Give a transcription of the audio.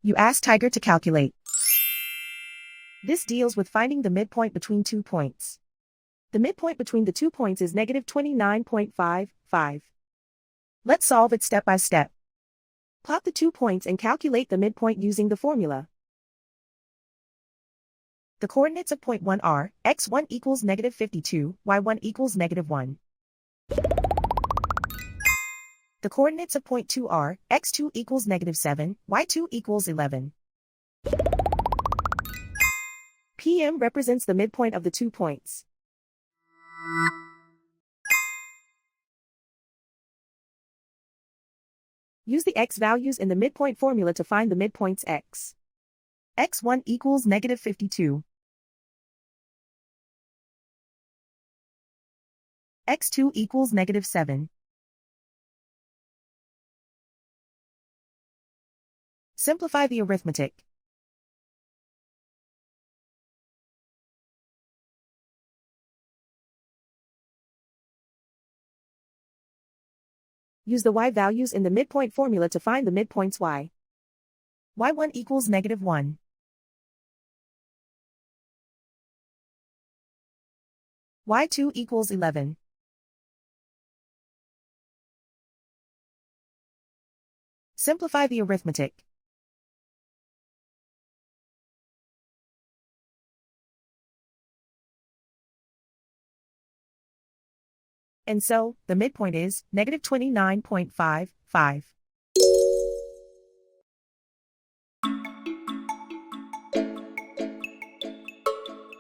You ask Tiger to calculate. This deals with finding the midpoint between 2 points. The midpoint between the 2 points is negative 29.55. Let's solve it step by step. Plot the 2 points and calculate the midpoint using the formula. The coordinates of point 1 are, x1 equals negative 52, y1 equals negative 1. The coordinates of point 2 are, x2 equals negative 7, y2 equals 11. PM represents the midpoint of the 2 points. Use the x values in the midpoint formula to find the midpoints x. x1 equals negative 52. x2 equals negative 7. Simplify the arithmetic. Use the y values in the midpoint formula to find the midpoints y. y1 equals negative 1. y2 equals 11. Simplify the arithmetic. And so, the midpoint is negative 29.55.